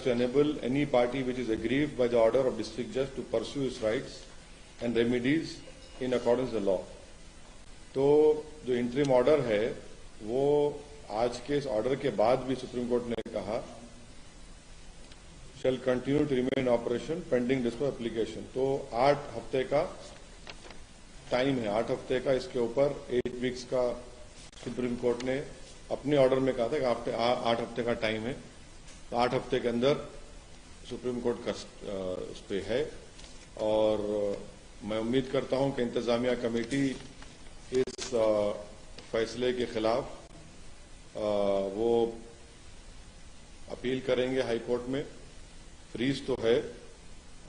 to enable any party which is aggrieved by the order of district judge to pursue its rights and remedies in accordance with the law. तो जो interim order है वो आज के इस order के बाद भी सुप्रीम कोर्ट ने कहा shall continue to remain operation pending dispose application. तो 8 हफ्ते का टाइम है, 8 हफ्ते का इसके ऊपर 8 वीक्स का सुप्रीम कोर्ट ने अपने ऑर्डर में कहा था कि 8 हफ्ते का टाइम है, तो 8 हफ्ते के अंदर सुप्रीम कोर्ट का उस पे है। और मैं उम्मीद करता हूं कि इंतजामिया कमेटी इस फैसले के खिलाफ वो अपील करेंगे हाई कोर्ट में। फ्रीज तो है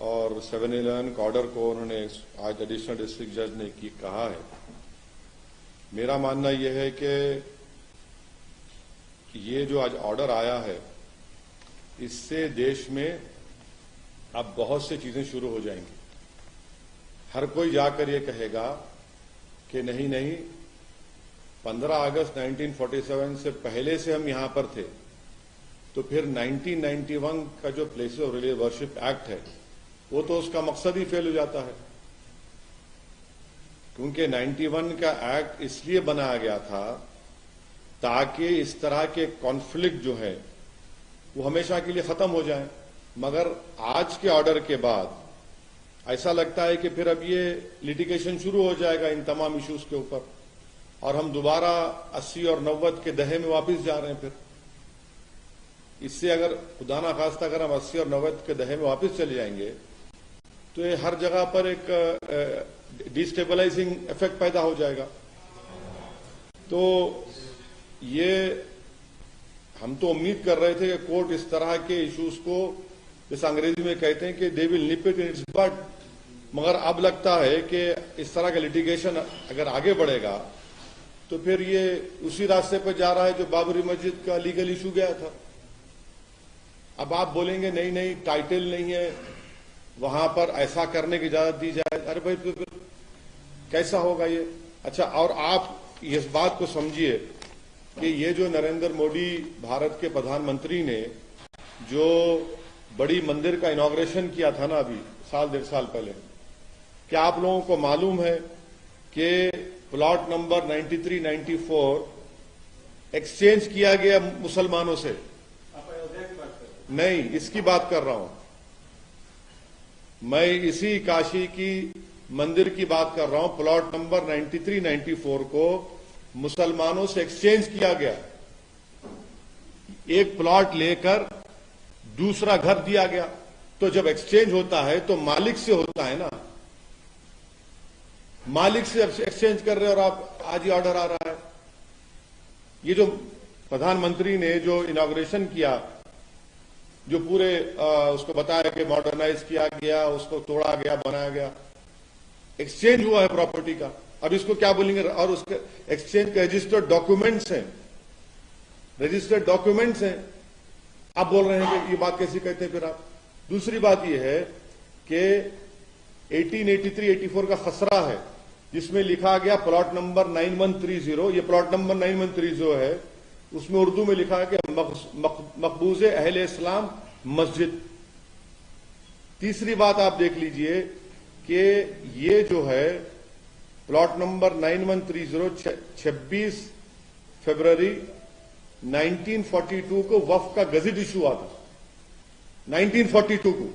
और 711 का ऑर्डर को उन्होंने आज एडिशनल डिस्ट्रिक्ट जज ने कहा है। मेरा मानना यह है कि ये जो आज ऑर्डर आया है इससे देश में अब बहुत सी चीजें शुरू हो जाएंगी। हर कोई जाकर ये कहेगा कि नहीं नहीं 15 अगस्त 1947 से पहले से हम यहां पर थे, तो फिर 1991 का जो places of religious worship act है वो तो उसका मकसद ही फेल हो जाता है, क्योंकि 91 का एक्ट इसलिए बनाया गया था ताकि इस तरह के कॉन्फ्लिक्ट जो है वो हमेशा के लिए खत्म हो जाए। मगर आज के ऑर्डर के बाद ऐसा लगता है कि फिर अब ये लिटिगेशन शुरू हो जाएगा इन तमाम इश्यूज के ऊपर और हम दोबारा 80 और 90 के दहे में वापस जा रहे हैं। फिर इससे अगर खुदा ना खास्ता अगर हम 80 और 90 के दहे में वापस चले जाएंगे तो ये हर जगह पर एक डिस्टेबलाइजिंग इफेक्ट पैदा हो जाएगा। तो ये हम तो उम्मीद कर रहे थे कि कोर्ट इस तरह के इश्यूज को, जैसे अंग्रेजी में कहते हैं कि they will nib it in it's but, मगर अब लगता है कि इस तरह का लिटिगेशन अगर आगे बढ़ेगा तो फिर ये उसी रास्ते पर जा रहा है जो बाबरी मस्जिद का लीगल इशू गया था। अब आप बोलेंगे नहीं नहीं टाइटल नहीं है, वहां पर ऐसा करने की इजाजत दी जाए। अरे भाई तो फिर कैसा होगा ये? अच्छा, और आप इस बात को समझिए कि ये जो नरेंद्र मोदी भारत के प्रधानमंत्री ने जो बड़ी मंदिर का इनॉग्रेशन किया था ना अभी साल 1.5 साल पहले, क्या आप लोगों को मालूम है कि प्लॉट नंबर 93, 94 एक्सचेंज किया गया मुसलमानों से? नहीं, इसकी बात कर रहा हूं मैं, इसी काशी की मंदिर की बात कर रहा हूं। प्लॉट नंबर 93, 94 को मुसलमानों से एक्सचेंज किया गया। एक प्लॉट लेकर दूसरा घर दिया गया। तो जब एक्सचेंज होता है तो मालिक से होता है ना, मालिक से एक्सचेंज कर रहे हो और आप आज ही ऑर्डर आ रहा है। ये जो प्रधानमंत्री ने जो इनॉग्रेशन किया, जो पूरे उसको बताया कि मॉडर्नाइज किया गया, उसको तोड़ा गया, बनाया गया, एक्सचेंज हुआ है प्रॉपर्टी का। अब इसको क्या बोलेंगे? और उसके एक्सचेंज के रजिस्टर्ड डॉक्यूमेंट्स हैं, रजिस्टर्ड डॉक्यूमेंट्स हैं। आप बोल रहे हैं कि ये बात कैसी कहते हैं फिर आप? दूसरी बात ये है कि 1883-84 का खसरा है जिसमें लिखा गया प्लॉट नंबर 9130, ये प्लॉट नंबर 9130 है, उसमें उर्दू में लिखा है कि मकबूज अहले इस्लाम मस्जिद। तीसरी बात आप देख लीजिए कि ये जो है प्लॉट नंबर 9130 26 फरवरी 1942 को वक्फ का गजट इशू हुआ था। 1942 को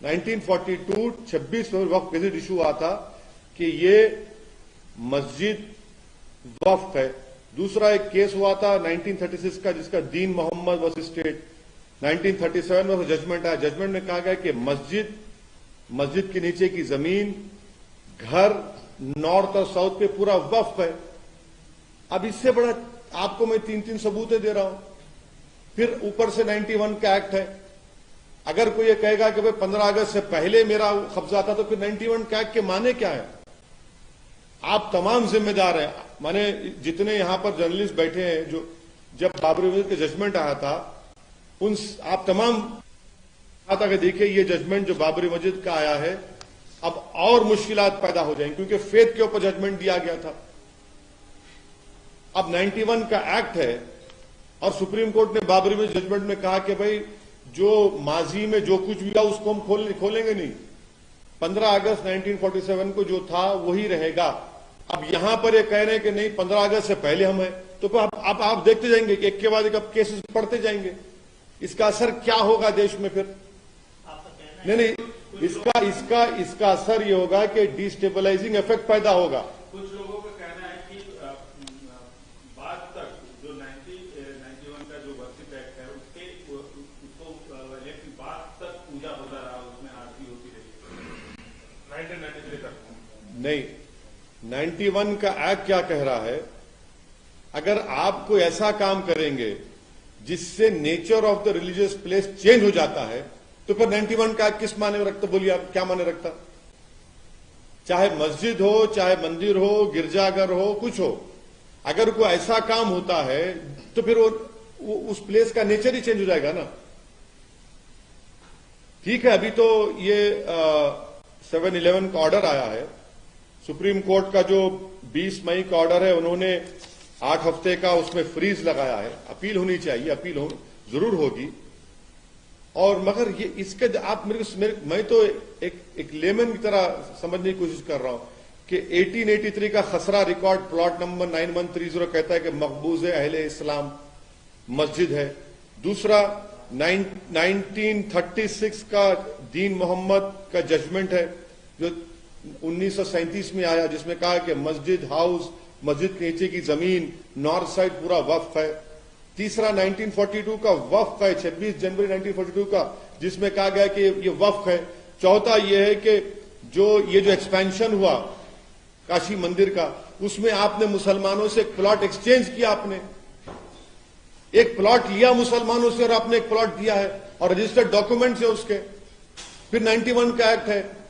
1942 26 फरवरी वक्फ गजट इशू हुआ था कि ये मस्जिद वक्फ है। दूसरा एक केस हुआ था 1936 का जिसका दीन मोहम्मद वर्सेस स्टेट, 1937 में जजमेंट आया। जजमेंट में कहा गया कि मस्जिद के नीचे की जमीन, घर, नॉर्थ और साउथ पे पूरा वक्फ है। अब इससे बड़ा आपको मैं 3 सबूतें दे रहा हूं। फिर ऊपर से 91 का एक्ट है। अगर कोई ये कहेगा कि भाई 15 अगस्त से पहले मेरा कब्जा था तो फिर 91 का एक्ट के माने क्या है? आप तमाम जिम्मेदार हैं। माने जितने यहां पर जर्नलिस्ट बैठे हैं, जो जब बाबरी मस्जिद का जजमेंट आया था, उन आप तमाम आता कि देखिए ये जजमेंट जो बाबरी मस्जिद का आया है अब और मुश्किलात पैदा हो जाएंगी, क्योंकि फेथ के ऊपर जजमेंट दिया गया था। अब 91 का एक्ट है और सुप्रीम कोर्ट ने बाबरी मस्जिद जजमेंट में कहा कि भाई जो माजी में जो कुछ भी था उसको हम खोलेंगे नहीं। 15 अगस्त 1947 को जो था वही रहेगा। अब यहां पर ये कह रहे हैं कि नहीं 15 अगस्त से पहले हम है, तो फिर आप देखते जाएंगे कि एक के बाद एक अब केसेस पढ़ते जाएंगे। इसका असर क्या होगा देश में फिर? नहीं, इसका असर ये होगा कि डिस्टेबलाइजिंग इफेक्ट पैदा होगा। कुछ लोगों का कहना है कि बाद तक जो 91 का जो वर्षिप एक्ट है उसको इलेक्शन बाद तक पूजा होता रहा, उसमें आरती होती रही 1993 तक। नहीं, 91 का एक्ट क्या कह रहा है, अगर आप कोई ऐसा काम करेंगे जिससे nature of the religious place change हो जाता है तो फिर 91 का एक्ट किस माने में रखता? बोलिए आप क्या माने रखता? चाहे मस्जिद हो, चाहे मंदिर हो, गिरजाघर हो, कुछ हो, अगर कोई ऐसा काम होता है तो फिर वो उस प्लेस का नेचर ही चेंज हो जाएगा ना। ठीक है, अभी तो ये 7/11 का ऑर्डर आया है, सुप्रीम कोर्ट का जो 20 मई का ऑर्डर है, उन्होंने 8 हफ्ते का उसमें फ्रीज लगाया है। अपील होनी चाहिए, अपील जरूर होगी। और मगर ये इसके आप मैं तो एक लेमन की तरह समझने की कोशिश कर रहा हूं कि 1883 का खसरा रिकॉर्ड प्लॉट नंबर 9130 कहता है कि मकबूज अहले इस्लाम मस्जिद है। दूसरा 1936 का दीन मोहम्मद का जजमेंट है जो 1937 में आया, जिसमें कहा कि मस्जिद हाउस, मस्जिद के नीचे की जमीन, नॉर्थ साइड पूरा वक्फ है। तीसरा 1942 का वक्फ है, 26 जनवरी 1942 का, जिसमें कहा गया कि ये वक्फ है। चौथा ये है कि जो एक्सपेंशन हुआ काशी मंदिर का, उसमें आपने मुसलमानों से एक प्लॉट एक्सचेंज किया, आपने एक प्लॉट लिया मुसलमानों से और आपने एक प्लॉट दिया है और रजिस्टर्ड डॉक्यूमेंट्स है उसके। फिर 91 का एक्ट है।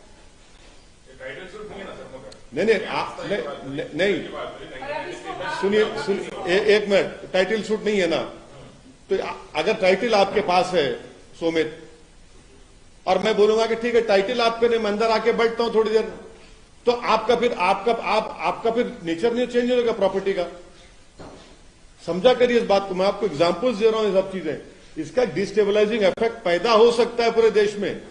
नहीं, सुनिए एक मिनट, टाइटल सूट नहीं है ना। तो अगर टाइटल आपके पास है सोमित, और मैं बोलूंगा कि ठीक है टाइटल आपके नहीं, मैं अंदर आके बैठता हूं थोड़ी देर, तो आपका फिर नेचर नहीं चेंज होगा प्रॉपर्टी का। समझा करिए इस बात को, मैं आपको एग्जांपल्स दे रहा हूं। ये सब चीजें, इसका डिस्टेबलाइजिंग इफेक्ट पैदा हो सकता है पूरे देश में।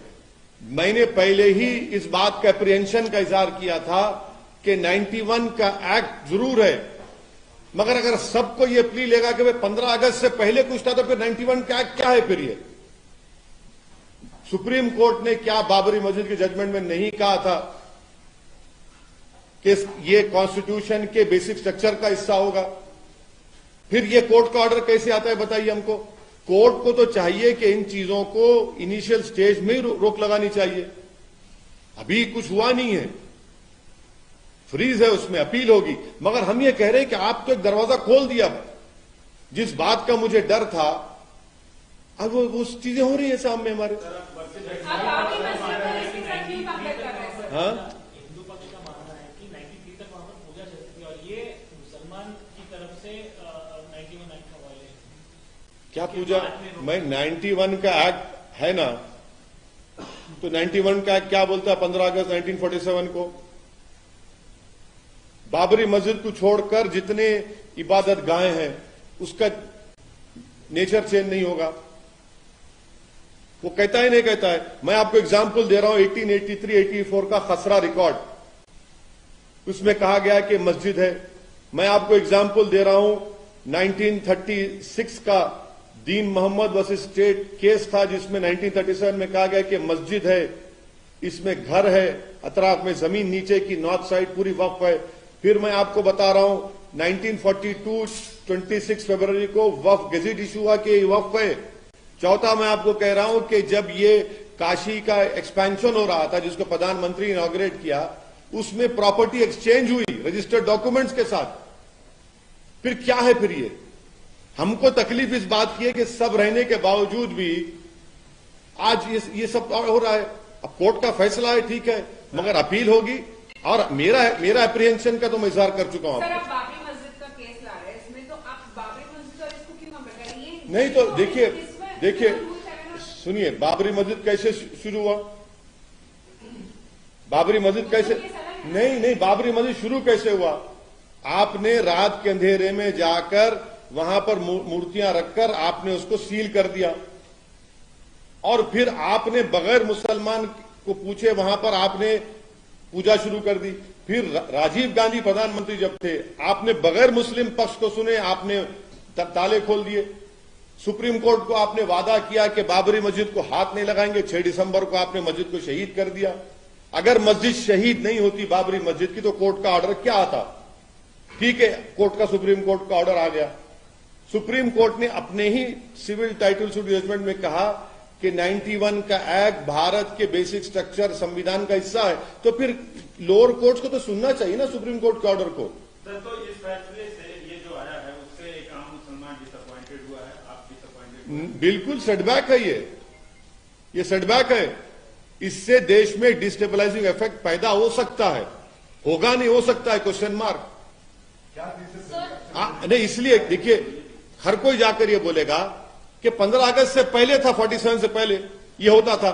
मैंने पहले ही इस बात का अप्रीहेंशन का इजहार किया था कि 91 का एक्ट जरूर है, मगर अगर सबको ये प्ली लेगा कि भाई 15 अगस्त से पहले कुछ था, तो फिर 91 का एक्ट क्या है? फिर ये सुप्रीम कोर्ट ने क्या बाबरी मस्जिद के जजमेंट में नहीं कहा था कि ये कॉन्स्टिट्यूशन के बेसिक स्ट्रक्चर का हिस्सा होगा? फिर ये कोर्ट का ऑर्डर कैसे आता है बताइए हमको? कोर्ट को तो चाहिए कि इन चीजों को इनिशियल स्टेज में ही रोक लगानी चाहिए। अभी कुछ हुआ नहीं है, फ्रीज है, उसमें अपील होगी। मगर हम ये कह रहे हैं कि आप तो एक दरवाजा खोल दिया। जिस बात का मुझे डर था, अब वो चीजें हो रही है सामने हमारे। हाँ, हिंदू पक्ष का मानना है कि 93 तक वहां पर पूजा चलती थी और ये मुसलमान की तरफ से 91 एक्ट का वाले क्या पूजा? मैं 91 का एक्ट है ना, तो 91 का एक्ट क्या बोलता है? 15 अगस्त 1947 को बाबरी मस्जिद को छोड़कर जितने इबादत गाहें हैं उसका नेचर चेंज नहीं होगा। वो कहता ही नहीं कहता है। मैं आपको एग्जाम्पल दे रहा हूं 1883-84 का खसरा रिकॉर्ड, उसमें कहा गया कि मस्जिद है। मैं आपको एग्जाम्पल दे रहा हूं 1936 का दीन मोहम्मद वर्सेस स्टेट केस था, जिसमें 1937 में कहा गया कि मस्जिद है, इसमें घर है, अतराफ में जमीन नीचे की नॉर्थ साइड पूरी वक्फ है। फिर मैं आपको बता रहा हूं 1942 26 फरवरी को वक्फ गेजेट इशू हुआ कि वक्फ है। चौथा मैं आपको कह रहा हूं कि जब ये काशी का एक्सपेंशन हो रहा था, जिसको प्रधानमंत्री ने इनॉग्रेट किया, उसमें प्रॉपर्टी एक्सचेंज हुई रजिस्टर्ड डॉक्यूमेंट्स के साथ। फिर क्या है? फिर ये हमको तकलीफ इस बात की है कि सब रहने के बावजूद भी आज ये सब हो रहा है। अब कोर्ट का फैसला है, ठीक है, मगर अपील होगी। और मेरा अप्रीहेंशन का तो मैं इजहार कर चुका हूं। सर, आप बाबरी मस्जिद का केस ला रहे हैं, इसमें तो आप बाबरी मस्जिद और इसको क्यों कंपेयर कर रहे हैं? नहीं तो देखिए सुनिए, बाबरी मस्जिद कैसे शुरू हुआ? बाबरी मस्जिद कैसे नहीं, बाबरी मस्जिद शुरू कैसे हुआ? आपने रात के अंधेरे में जाकर वहां पर मूर्तियां रखकर आपने उसको सील कर दिया। और फिर आपने बगैर मुसलमान को पूछे वहां पर आपने पूजा शुरू कर दी। फिर राजीव गांधी प्रधानमंत्री जब थे, आपने बगैर मुस्लिम पक्ष को सुने आपने ताले खोल दिए। सुप्रीम कोर्ट को आपने वादा किया कि बाबरी मस्जिद को हाथ नहीं लगाएंगे, 6 दिसंबर को आपने मस्जिद को शहीद कर दिया। अगर मस्जिद शहीद नहीं होती बाबरी मस्जिद की तो कोर्ट का ऑर्डर क्या आता? ठीक है, कोर्ट का सुप्रीम कोर्ट का ऑर्डर आ गया। सुप्रीम कोर्ट ने अपने ही सिविल टाइटल सूट जजमेंट में कहा कि 91 का एक्ट भारत के बेसिक स्ट्रक्चर संविधान का हिस्सा है, तो फिर लोअर कोर्ट्स को तो सुनना चाहिए ना सुप्रीम कोर्ट के ऑर्डर को। सर, तो इस फैसले से ये जो आया है उससे एक आम मुसलमान डिसअपॉइंटेड हुआ है, आप डिसअपॉइंटेड? बिल्कुल सेटबैक है ये सेटबैक है। इससे देश में डिस्टेबलाइजिंग इफेक्ट पैदा हो सकता है, होगा नहीं हो सकता है, क्वेश्चन मार्क। नहीं, इसलिए देखिए हर कोई जाकर ये बोलेगा कि 15 अगस्त से पहले था, 47 से पहले ये होता था।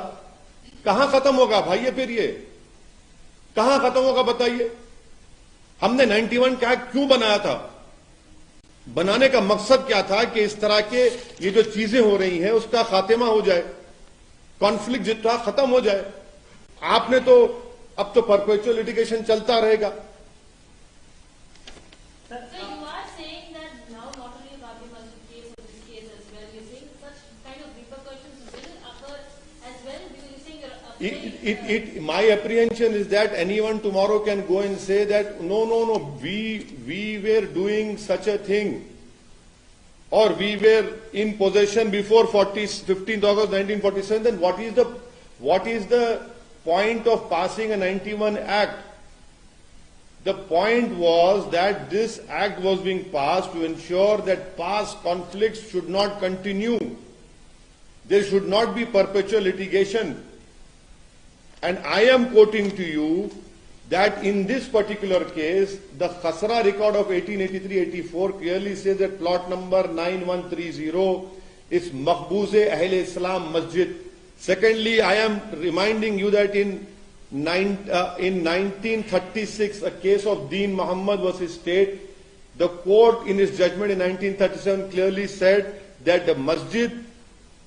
कहां खत्म होगा भाई ये? फिर ये कहां खत्म होगा बताइए? हमने 91 का एक्ट क्यों बनाया था? बनाने का मकसद क्या था कि इस तरह के ये जो चीजें हो रही हैं उसका खात्मा हो जाए, कॉन्फ्लिक्ट जितना खत्म हो जाए। आपने तो अब तो परपेचुअल लिटिगेशन चलता रहेगा। So you are saying that now not only a Babri Masjid case or this case as well, you're saying such kind of repercussions will occur as well, because you're saying my apprehension is that anyone tomorrow can go and say that no, we were doing such a thing, or we were in possession before 15th August 1947. Then what is the point of passing a 91 Act? The point was that this act was being passed to ensure that past conflicts should not continue. There should not be perpetual litigation. And I am quoting to you that in this particular case, the Khasra record of 1883-84 clearly says that plot number 9130 is Maqbooze Ahl Islam Masjid. Secondly, I am reminding you that in 1936, a case of Deen Muhammad versus State, the court in its judgment in 1937 clearly said that the masjid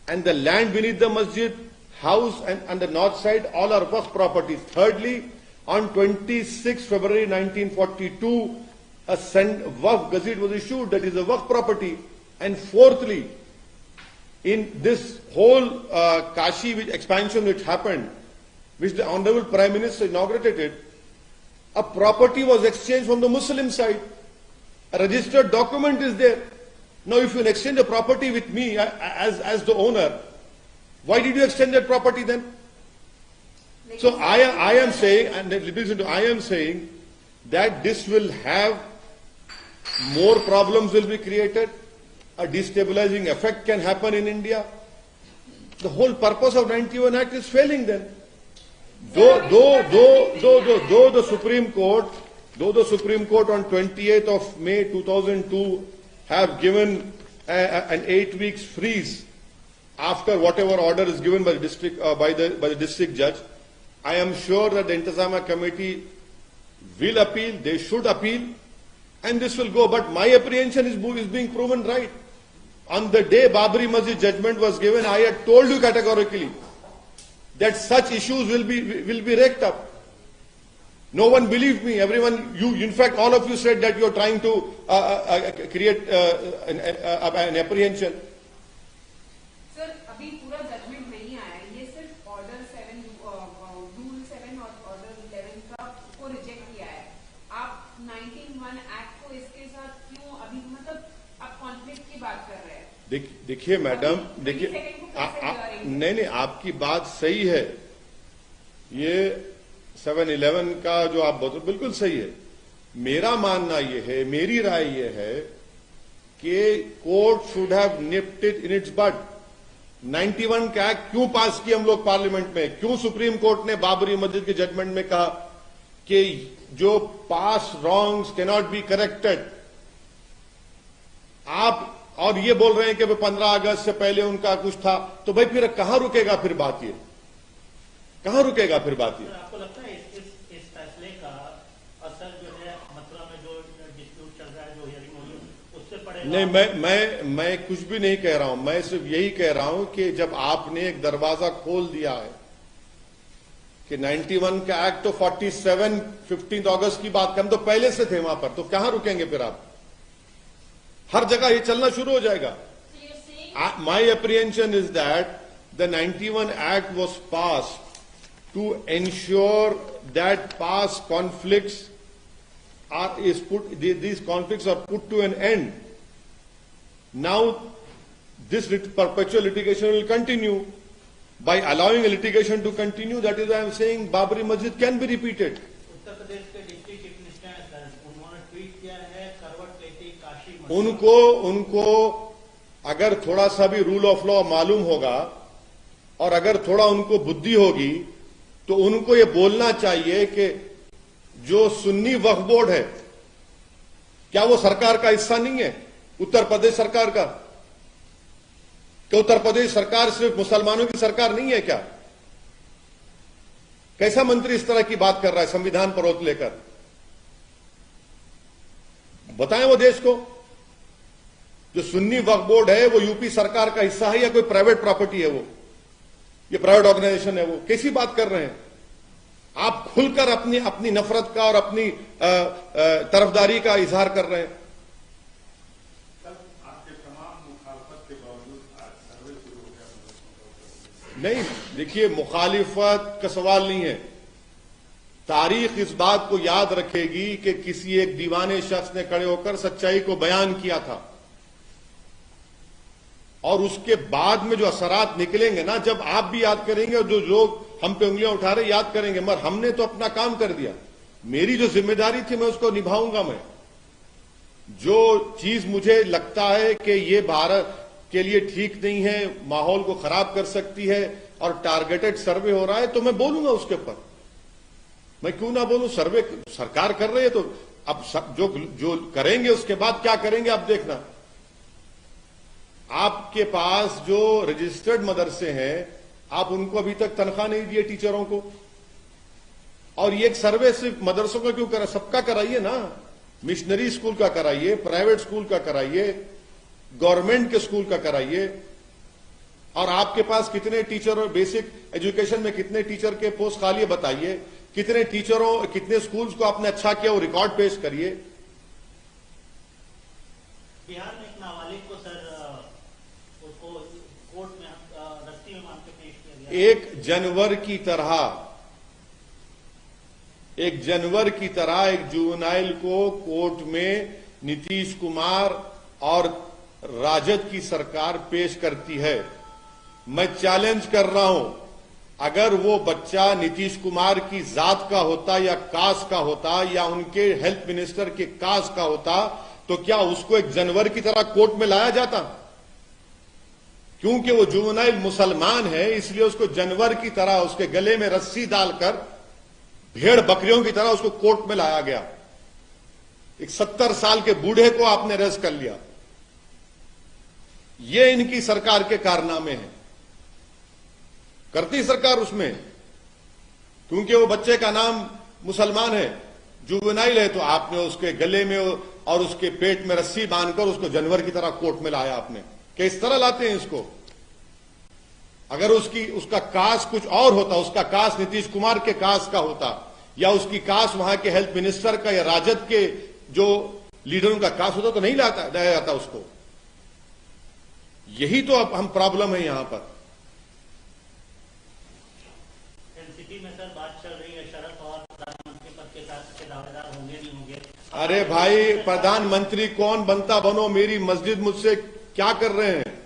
and the land beneath the masjid, house and the north side, all are waqf properties. Thirdly, on 26 February 1942, a waqf gazette was issued, that is a waqf property. And fourthly, in this whole Kashi expansion which happened, which the Honorable Prime Minister inaugurated, a property was exchanged from the Muslim side. A registered document is there. Now if you exchange a property with me as the owner, why did you exchange that property then? So I am saying, and listen to, I am saying that this will have more problems will be created. A destabilizing effect can happen in India. The whole purpose of 91 Act is failing then. Though the Supreme Court on 28th of May 2002 have given an 8 weeks freeze after whatever order is given by the district by the district judge, I am sure that the Intizamiya Committee will appeal. They should appeal, and this will go. But my apprehension is being proven right. On the day Babri Masjid judgment was given, I had told you categorically that such issues will be raked up. No one believed me. Everyone, in fact, all of you said that you are trying to create an apprehension. Sir, अभी पूरा judgment नहीं आया है. ये सिर्फ order 7, rule 7 और order 11 का को reject किया है. आप 19(1) Act को इसके साथ क्यों अभी मतलब आप conflict की बात कर रहे हैं? देखिए मैडम, देखिए नहीं, आपकी बात सही है। ये 7/11 का जो आप बोलते बिल्कुल सही है। मेरा मानना ये है, मेरी राय ये है कि court should have nipped it in its bud. 91 का एक्ट क्यों पास किया हम लोग पार्लियामेंट में? क्यों सुप्रीम कोर्ट ने बाबरी मस्जिद के जजमेंट में कहा कि जो पास रॉन्ग्स कैनॉट बी करेक्टेड? आप और ये बोल रहे हैं कि 15 अगस्त से पहले उनका कुछ था, तो भाई फिर कहां रुकेगा फिर बात ये? कहां रुकेगा फिर बात ये? आपको लगता है इस फैसले का असर जो है मथुरा में जो डिस्प्यूट चल रहा है, जो हियरिंग होगी, उससे पड़ेगा? नहीं, मैं कुछ भी नहीं कह रहा हूं। मैं सिर्फ यही कह रहा हूं कि जब आपने एक दरवाजा खोल दिया है कि 91 का एक्ट तो 47 15 अगस्त की बात हम तो पहले से थे वहां पर, तो कहां रुकेंगे फिर आप? हर जगह ये चलना शुरू हो जाएगा। So you're saying My apprehension is that the 91 Act was passed to ensure that past conflicts these conflicts are put to an end. Now, this perpetual litigation will continue. By allowing a litigation to continue, that is why I am saying Babri Masjid can be repeated. Uttar Pradesh के deputy chief minister हैं sir, उन्होंने tweet किया है करवट लेते ही काशी मस्जिद। उनको अगर थोड़ा सा भी रूल ऑफ लॉ मालूम होगा और अगर थोड़ा उनको बुद्धि होगी तो उनको ये बोलना चाहिए कि जो सुन्नी वक्फ बोर्ड है क्या वो सरकार का हिस्सा नहीं है, उत्तर प्रदेश सरकार का? कि उत्तर प्रदेश सरकार सिर्फ मुसलमानों की सरकार नहीं है क्या? कैसा मंत्री इस तरह की बात कर रहा है संविधान पर रोक लेकर? बताएं वो देश को। जो सुन्नी वक्फ बोर्ड है वो यूपी सरकार का हिस्सा है या कोई प्राइवेट प्रॉपर्टी है? वो ये प्राइवेट ऑर्गेनाइजेशन है? वो कैसी बात कर रहे हैं आप? खुलकर अपनी नफरत का और अपनी तरफदारी का इजहार कर रहे हैं। आपके तमाम मुखालफत के बावजूद आज सर्वे शुरू हो गया। नहीं, देखिए, मुखालिफत का सवाल नहीं है। तारीख इस बात को याद रखेगी कि किसी एक दीवाने शख्स ने खड़े होकर सच्चाई को बयान किया था और उसके बाद में जो असरात निकलेंगे ना, जब आप भी याद करेंगे और जो लोग हम पे उंगलियां उठा रहे याद करेंगे, मगर हमने तो अपना काम कर दिया। मेरी जो जिम्मेदारी थी मैं उसको निभाऊंगा। मैं जो चीज मुझे लगता है कि ये भारत के लिए ठीक नहीं है, माहौल को खराब कर सकती है और टारगेटेड सर्वे हो रहा है, तो मैं बोलूंगा उसके ऊपर। मैं क्यों ना बोलूं? सर्वे सरकार कर रही है तो अब जो करेंगे उसके बाद क्या करेंगे आप देखना। आपके पास जो रजिस्टर्ड मदरसे हैं आप उनको अभी तक तनख्वाह नहीं दिए टीचरों को, और ये एक सर्वे सिर्फ मदरसों का क्यों करा? सबका कराइए ना। मिशनरी स्कूल का कराइए, प्राइवेट स्कूल का कराइए, गवर्नमेंट के स्कूल का कराइए। और आपके पास कितने टीचर और बेसिक एजुकेशन में कितने टीचर के पोस्ट खाली है बताइए। कितने टीचरों, कितने स्कूल्स को आपने अच्छा किया वो रिकॉर्ड पेश करिए। बिहार में एक नाबालिग को सर उसको कोर्ट में रस्सी में बांध के पेश किया गया। 1 जनवरी की तरह एक जुवेनाइल को कोर्ट में नीतीश कुमार और राजद की सरकार पेश करती है। मैं चैलेंज कर रहा हूं, अगर वो बच्चा नीतीश कुमार की जात का होता या कास्ट का होता या उनके हेल्थ मिनिस्टर के कास्ट का होता तो क्या उसको 1 जनवरी की तरह कोर्ट में लाया जाता? क्योंकि वो जुवेनाइल मुसलमान है इसलिए उसको जनवरी की तरह उसके गले में रस्सी डालकर भेड़ बकरियों की तरह उसको कोर्ट में लाया गया। एक 70 साल के बूढ़े को आपने अरेस्ट कर लिया। ये इनकी सरकार के कारनामे हैं। करती सरकार उसमें, क्योंकि वो बच्चे का नाम मुसलमान है, जुवेनाइल है, तो आपने उसके गले में और उसके पेट में रस्सी बांधकर उसको जानवर की तरह कोर्ट में लाया आपने। किस तरह लाते हैं इसको? अगर उसका कास्ट कुछ और होता, उसका कास्ट नीतीश कुमार के कास्ट का होता या उसकी कास्ट वहां के हेल्थ मिनिस्टर का या राजद के जो लीडरों का कास्ट होता तो नहीं लाया जाता उसको। यही तो अब हम प्रॉब्लम है यहां पर। एनसीपी में सर बात चल रही है शरद पवार प्रधानमंत्री पद के साथ के दावेदार होंगे नहीं होंगे? अरे भाई, प्रधानमंत्री कौन बनता बनो, मेरी मस्जिद मुझसे क्या कर रहे हैं?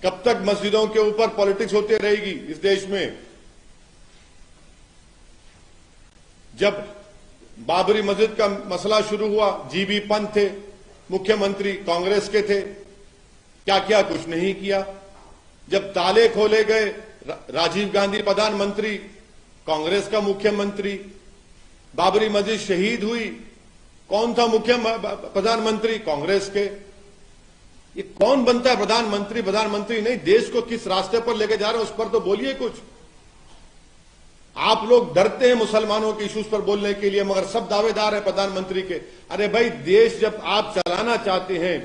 कब तक मस्जिदों के ऊपर पॉलिटिक्स होती रहेगी इस देश में? जब बाबरी मस्जिद का मसला शुरू हुआ, जीबी पंत थे मुख्यमंत्री, कांग्रेस के थे, क्या किया? कुछ नहीं किया। जब ताले खोले गए, राजीव गांधी प्रधानमंत्री, कांग्रेस का मुख्यमंत्री। बाबरी मस्जिद शहीद हुई, कौन था मुख्य प्रधानमंत्री? कांग्रेस के। ये कौन बनता है प्रधानमंत्री? प्रधानमंत्री नहीं, देश को किस रास्ते पर लेके जा रहे हैं उस पर तो बोलिए कुछ। आप लोग डरते हैं मुसलमानों के इश्यूज पर बोलने के लिए, मगर सब दावेदार हैं प्रधानमंत्री के। अरे भाई, देश जब आप चलाना चाहते हैं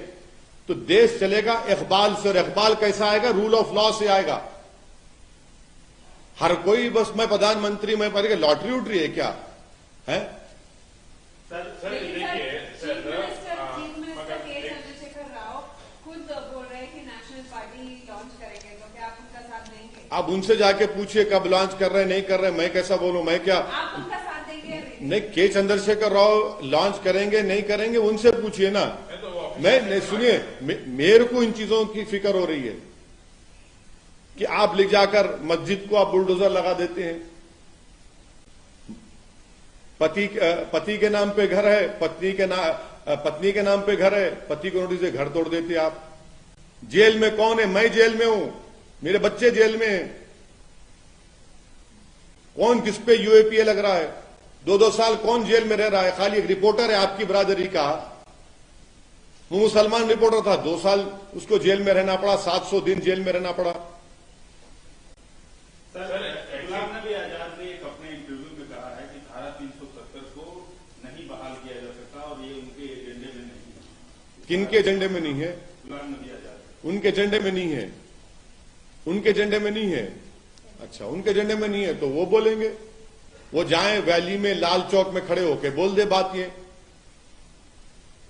तो देश चलेगा इकबाल से, और इकबाल कैसा आएगा? रूल ऑफ लॉ से आएगा। हर कोई बस मैं प्रधानमंत्री, मैं पर लॉटरी उटरी है क्या है? सर देखिए चीफ मिनिस्टर के चंद्रशेखर राव खुद बोल रहे हैं कि नेशनल पार्टी लॉन्च करेंगे, तो क्या आप उनका साथ देंगे? आप उनसे जाके पूछिए कब लॉन्च कर रहे हैं, नहीं कर रहे, मैं कैसा बोलूं? मैं क्या? आप उनका साथ देंगे या नहीं? नहीं, के चंद्रशेखर राव लॉन्च करेंगे नहीं करेंगे उनसे पूछिए ना। मैं नहीं, सुनिए, मेरे को इन चीजों की फिक्र हो रही है कि आप ले जाकर मस्जिद को आप बुलडोजर लगा देते हैं। पति के नाम पे घर है, पत्नी के नाम पे घर है, पति को नोटिस से घर तोड़ देते आप। जेल में कौन है? मैं जेल में हूं, मेरे बच्चे जेल में हैं। कौन किस पे यूएपीए लग रहा है? 2-2 साल कौन जेल में रह रहा है? खाली एक रिपोर्टर है आपकी बरादरी का, वो मुसलमान रिपोर्टर था, 2 साल उसको जेल में रहना पड़ा, 700 दिन जेल में रहना पड़ा। सर गुलाम नबी आजाद ने एक अपने इंटरव्यू में कहा है कि धारा 370 को नहीं बहाल किया जा सकता और ये उनके एजेंडे में नहीं है। किनके एजेंडे में नहीं है? गुलाम नबी आजाद उनके एजेंडे में नहीं है, उनके एजेंडे में नहीं है। अच्छा, उनके एजेंडे में नहीं है तो वो बोलेंगे, वो जाएं वैली में लाल चौक में खड़े होकर बोल दे बात ये,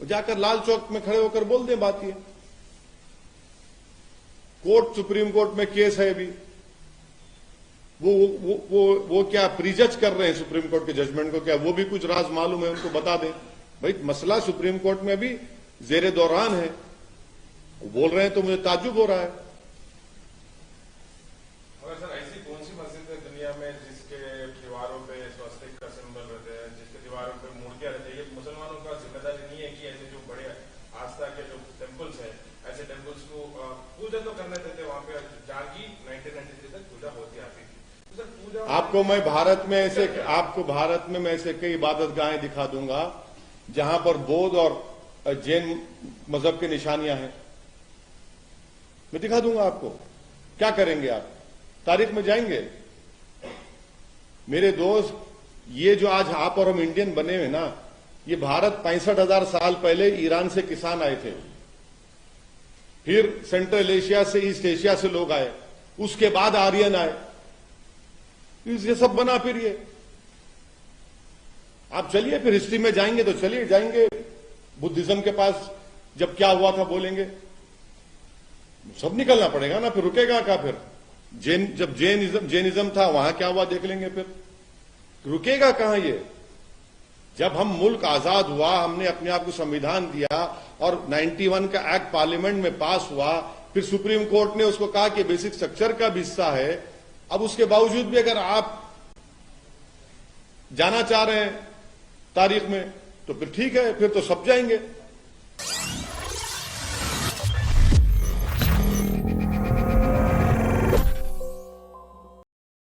वो जाकर लाल चौक में खड़े होकर बोल दे बात ये। कोर्ट, सुप्रीम कोर्ट में केस है अभी, वो क्या प्रीजज कर रहे हैं सुप्रीम कोर्ट के जजमेंट को? क्या वो भी कुछ राज मालूम है उनको? बता दें भाई, मसला सुप्रीम कोर्ट में अभी जेरे दौरान है, बोल रहे हैं तो मुझे ताज्जुब हो रहा है। मगर सर, ऐसी कौन सी मस्जिद है दुनिया में जिसके दीवारों पे स्वस्तिक का सिंबल रहते हैं, जिसके दीवारों पे मूर्तियां रहती है? ये मुसलमानों का जिम्मेदारी नहीं है कि ऐसे जो बड़े आस्था के जो टेम्पल्स है, ऐसे टेम्पल्स को पूजा तो करने देते, वहां पे जागी 1993 तक पूजा होती आती थी। तो सर पूजा आपको भारत में मैं ऐसे कई इबादत गाहें दिखा दूंगा जहां पर बौद्ध और जैन मजहब की निशानियां हैं, मैं दिखा दूंगा आपको। क्या करेंगे आप? तारीख में जाएंगे? मेरे दोस्त, ये जो आज आप और हम इंडियन बने हुए ना, ये भारत 65,000 साल पहले ईरान से किसान आए थे, फिर सेंट्रल एशिया से, ईस्ट एशिया से लोग आए, उसके बाद आर्यन आए, ये सब बना। फिर ये आप चलिए, फिर हिस्ट्री में जाएंगे तो चलिए, जाएंगे बुद्धिज्म के पास, जब क्या हुआ था बोलेंगे, सब निकलना पड़ेगा ना, फिर रुकेगा क्या? फिर जब जैनिज्म था वहां क्या हुआ देख लेंगे, फिर रुकेगा कहां ये? जब हम मुल्क आजाद हुआ, हमने अपने आप को संविधान दिया और 91 का एक्ट पार्लियामेंट में पास हुआ, फिर सुप्रीम कोर्ट ने उसको कहा कि बेसिक स्ट्रक्चर का भी हिस्सा है। अब उसके बावजूद भी अगर आप जाना चाह रहे हैं तारीख में तो फिर ठीक है, फिर तो सब जाएंगे।